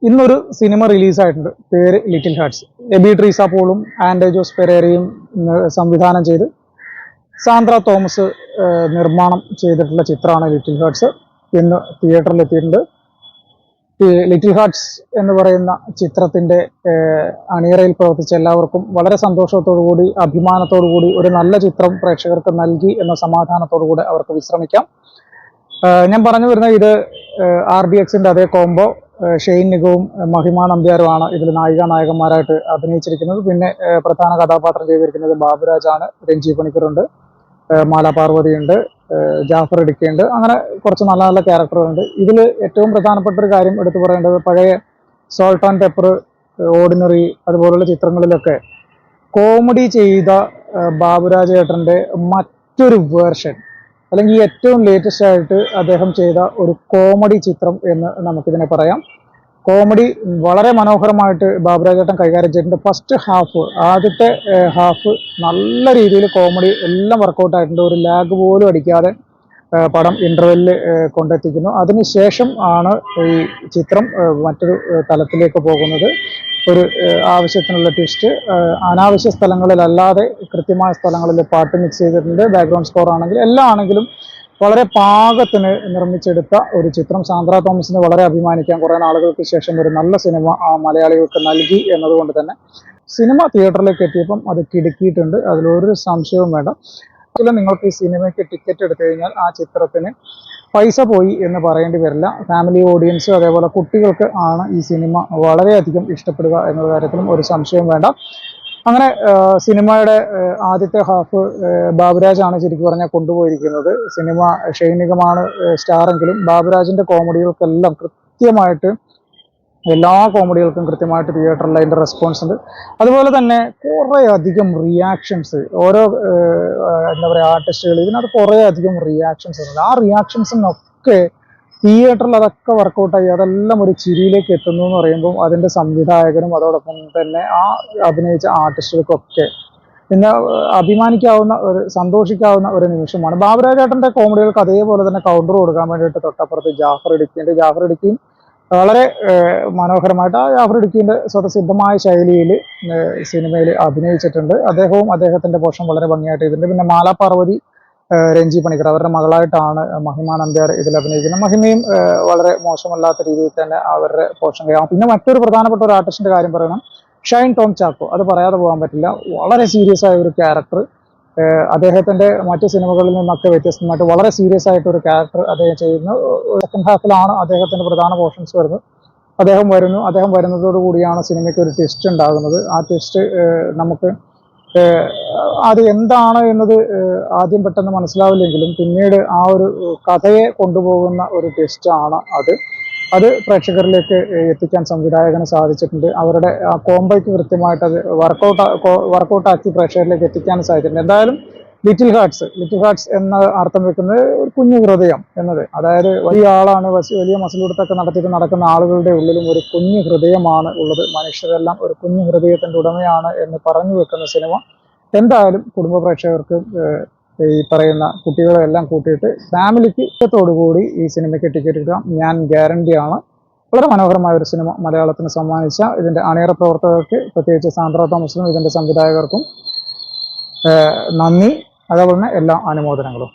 ഇന്നൊരു സിനിമ റിലീസായിട്ടുണ്ട്. പേര് ലിറ്റിൽ ഹാർട്സ്. എബി ട്രീസ പോളും ആൻഡ്രേ ജോസ് പെരേരയും സംവിധാനം ചെയ്ത് സാന്ദ്ര തോമസ് നിർമ്മാണം ചെയ്തിട്ടുള്ള ചിത്രമാണ് ലിറ്റിൽ ഹാർട്സ്. ഇന്ന് തിയേറ്ററിൽ എത്തിയിട്ടുണ്ട്. ഈ ലിറ്റിൽ ഹാർട്സ് എന്ന് പറയുന്ന ചിത്രത്തിന്റെ അണിയറയിൽ പ്രവർത്തിച്ച എല്ലാവർക്കും വളരെ സന്തോഷത്തോടുകൂടി അഭിമാനത്തോടുകൂടി ഒരു നല്ല ചിത്രം പ്രേക്ഷകർക്ക് നൽകി എന്ന സമാധാനത്തോടുകൂടി അവർക്ക് വിശ്രമിക്കാം. ഞാൻ പറഞ്ഞു വരുന്നത് ഇത് RDXന്റെ അതേ കോംബോ ഷെയ്ൻ നിഗവും മഹിമ നമ്പ്യാരുമാണ് ഇതിൽ നായികന്മാരായിട്ട് അഭിനയിച്ചിരിക്കുന്നത്. പിന്നെ പ്രധാന കഥാപാത്രം ചെയ്തിരിക്കുന്നത് ബാബുരാജാണ്, രഞ്ജീവ് പണിക്കറുണ്ട്, മാല പാർവതിയുണ്ട്, ജാഫർ ഇടുക്കിയുണ്ട്. അങ്ങനെ കുറച്ച് നല്ല നല്ല ക്യാരക്ടറുകളുണ്ട്. ഇതിൽ ഏറ്റവും പ്രധാനപ്പെട്ട ഒരു കാര്യം എടുത്തു പറയേണ്ടത് പഴയ സോൾട്ട് ആൻഡ് പെപ്പർ, ഓർഡിനറി അതുപോലുള്ള ചിത്രങ്ങളിലൊക്കെ കോമഡി ചെയ്ത ബാബുരാജേട്ടൻ്റെ മറ്റൊരു വേർഷൻ, അല്ലെങ്കിൽ ഏറ്റവും ലേറ്റസ്റ്റ് ആയിട്ട് അദ്ദേഹം ചെയ്ത ഒരു കോമഡി ചിത്രം എന്ന് നമുക്കിതിനെ പറയാം. കോമഡി വളരെ മനോഹരമായിട്ട് ബാബുരാജേട്ടൻ കൈകാര്യം ചെയ്തിട്ടുണ്ട്. ഫസ്റ്റ് ഹാഫ്, ആദ്യത്തെ ഹാഫ് നല്ല രീതിയിൽ കോമഡി എല്ലാം വർക്കൗട്ട് ആയിട്ടുണ്ട്. ഒരു ലാഗ് പോലും അടിക്കാതെ പടം ഇന്റർവെല്ലിൽ കൊണ്ടെത്തിക്കുന്നു. അതിനുശേഷം ആണ് ഈ ചിത്രം മറ്റൊരു തലത്തിലേക്ക് പോകുന്നത്. ഒരു ആവശ്യത്തിനുള്ള ട്വിസ്റ്റ്, അനാവശ്യ സ്ഥലങ്ങളിലല്ലാതെ കൃത്യമായ സ്ഥലങ്ങളിൽ പാട്ട് മിക്സ് ചെയ്തിട്ടുണ്ട്. ബാക്ക്ഗ്രൗണ്ട് സ്കോർ ആണെങ്കിലും എല്ലാം ആണെങ്കിലും വളരെ പാകത്തിന് നിർമ്മിച്ചെടുത്ത ഒരു ചിത്രം. സാന്ദ്ര തോമസിന് വളരെ അഭിമാനിക്കാം. കുറേ നാളുകൾക്ക് ശേഷം ഒരു നല്ല സിനിമ മലയാളികൾക്ക് നൽകി എന്നതുകൊണ്ട് തന്നെ സിനിമ തിയേറ്ററിലേക്ക് എത്തിയപ്പം അത് കിടുക്കിയിട്ടുണ്ട്, അതിലൊരു സംശയവും വേണ്ട. നിങ്ങൾക്ക് ഈ സിനിമയ്ക്ക് ടിക്കറ്റ് എടുത്തു കഴിഞ്ഞാൽ ആ ചിത്രത്തിന് പൈസ പോയി എന്ന് പറയേണ്ടി വരില്ല. ഫാമിലി ഓഡിയൻസ് അതേപോലെ കുട്ടികൾക്ക് ആണ് ഈ സിനിമ വളരെയധികം ഇഷ്ടപ്പെടുക എന്ന കാര്യത്തിലും ഒരു സംശയവും വേണ്ട. അങ്ങനെ സിനിമയുടെ ആദ്യത്തെ ഹാഫ് ബാബുരാജാണ് ശരിക്കും പറഞ്ഞാൽ കൊണ്ടുപോയിരിക്കുന്നത്. സിനിമ ഷെയ്ൻ നിഗമാണ് സ്റ്റാറെങ്കിലും ബാബുരാജിന്റെ കോമഡികൾക്കെല്ലാം കൃത്യമായിട്ട്, എല്ലാ കോമഡികൾക്കും കൃത്യമായിട്ട് തിയേറ്ററിൽ അതിൻ്റെ റെസ്പോൺസ് ഉണ്ട്. അതുപോലെ തന്നെ കുറേ അധികം റിയാക്ഷൻസ്, ഓരോ എന്താ പറയുക ആർട്ടിസ്റ്റുകൾ ഇതിനകത്ത് കുറേ അധികം റിയാക്ഷൻസ് ഉണ്ട്. ആ റിയാക്ഷൻസിനൊക്കെ തിയേറ്ററിൽ അതൊക്കെ വർക്കൗട്ടായി അതെല്ലാം ഒരു ചിരിയിലേക്ക് എത്തുന്നു എന്ന് പറയുമ്പോൾ അതിൻ്റെ സംവിധായകനും അതോടൊപ്പം തന്നെ ആ അഭിനയിച്ച ആർട്ടിസ്റ്റുകൾക്കൊക്കെ പിന്നെ അഭിമാനിക്കാവുന്ന ഒരു സന്തോഷിക്കാവുന്ന ഒരു നിമിഷമാണ്. ബാബുരാജേട്ടൻ്റെ കോമഡികൾക്ക് അതേപോലെ തന്നെ കൗണ്ടർ കൊടുക്കാൻ വേണ്ടിയിട്ട് തൊട്ടപ്പുറത്ത് ജാഫർ ഇടുക്കിയുണ്ട്. ജാഫർ ഇടുക്കിയും വളരെ മനോഹരമായിട്ട് ആ ജാഫർ ഇടുക്കിൻ്റെ സ്വതസിദ്ധമായ ശൈലിയിൽ സിനിമയിൽ അഭിനയിച്ചിട്ടുണ്ട്. അദ്ദേഹവും അദ്ദേഹത്തിൻ്റെ പോർഷൻ വളരെ ഭംഗിയായിട്ട് ചെയ്തിട്ടുണ്ട്. പിന്നെ മാല പാർവതി, രഞ്ജീവ് പണിക്കർ അവരുടെ മകളായിട്ടാണ് മഹിമ നമ്പ്യാർ ഇതിൽ അഭിനയിക്കുന്നത്. മഹിമയും വളരെ മോശമല്ലാത്ത രീതിയിൽ തന്നെ അവരുടെ പോർഷൻ ചെയ്യാം. പിന്നെ മറ്റൊരു പ്രധാനപ്പെട്ട ഒരു ആർട്ടിസ്റ്റിന്റെ കാര്യം പറയണം, ഷൈൻ ടോം ചാക്കോ. അത് പറയാതെ പോകാൻ പറ്റില്ല. വളരെ സീരിയസ് ആയ ഒരു ക്യാരക്ടർ, അദ്ദേഹത്തിന്റെ മറ്റു സിനിമകളിൽ നിന്നൊക്കെ വ്യത്യസ്തമായിട്ട് വളരെ സീരിയസ് ആയിട്ട് ഒരു ക്യാരക്ടർ അദ്ദേഹം ചെയ്യുന്നു. സെക്കൻഡ് ഹാഫിലാണ് അദ്ദേഹത്തിന്റെ പ്രധാന പോർഷൻസ് വരുന്നത്. അദ്ദേഹം വരുന്നതോടു കൂടിയാണ് സിനിമയ്ക്ക് ഒരു ട്വിസ്റ്റ് ഉണ്ടാകുന്നത്. ആ ട്വിസ്റ്റ് നമുക്ക് അത് എന്താണ് എന്നത് ആദ്യം പെട്ടെന്ന് മനസ്സിലാവില്ലെങ്കിലും പിന്നീട് ആ ഒരു കഥയെ കൊണ്ടുപോകുന്ന ഒരു ട്വിസ്റ്റ് ആണ് അത് പ്രേക്ഷകരിലേക്ക് എത്തിക്കാൻ സംവിധായകന് സാധിച്ചിട്ടുണ്ട്. അവരുടെ ആ കോംബോയ്ക്ക് കൃത്യമായിട്ട് അത് വർക്കൗട്ടാക്കി പ്രേക്ഷകരിലേക്ക് എത്തിക്കാൻ സാധിച്ചിട്ടുണ്ട്. എന്തായാലും ലിറ്റിൽ ഹാർട്സ് എന്ന അർത്ഥം വെക്കുന്നത് ഒരു കുഞ്ഞു ഹൃദയം എന്നത്, അതായത് വലിയ ആളാണ്, വലിയ മസിലെടുത്തൊക്കെ നടത്തിയിട്ട് നടക്കുന്ന ആളുകളുടെ ഉള്ളിലും ഒരു കുഞ്ഞു ഹൃദയമാണ് ഉള്ളത്. മനുഷ്യരെല്ലാം ഒരു കുഞ്ഞു ഹൃദയത്തിന്റെ ഉടമയാണ് എന്ന് പറഞ്ഞു വെക്കുന്ന സിനിമ. എന്തായാലും കുടുംബ പ്രേക്ഷകർക്ക് ഈ പറയുന്ന കുട്ടികളെല്ലാം കൂട്ടിയിട്ട് ഫാമിലിക്ക് ഇഷ്ടത്തോടുകൂടി ഈ സിനിമയ്ക്ക് ടിക്കറ്റ് എടുക്കാം. ഞാൻ ഗ്യാരണ്ടിയാണ്. വളരെ മനോഹരമായ ഒരു സിനിമ മലയാളത്തിന് സമ്മാനിച്ച ഇതിന്റെ അണിയറ പ്രവർത്തകർക്ക്, പ്രത്യേകിച്ച് സാന്ദ്ര തോമസിനും ഇതിന്റെ സംവിധായകർക്കും നന്ദി. അതേപോലെ തന്നെ എല്ലാ അനുമോദനങ്ങളും.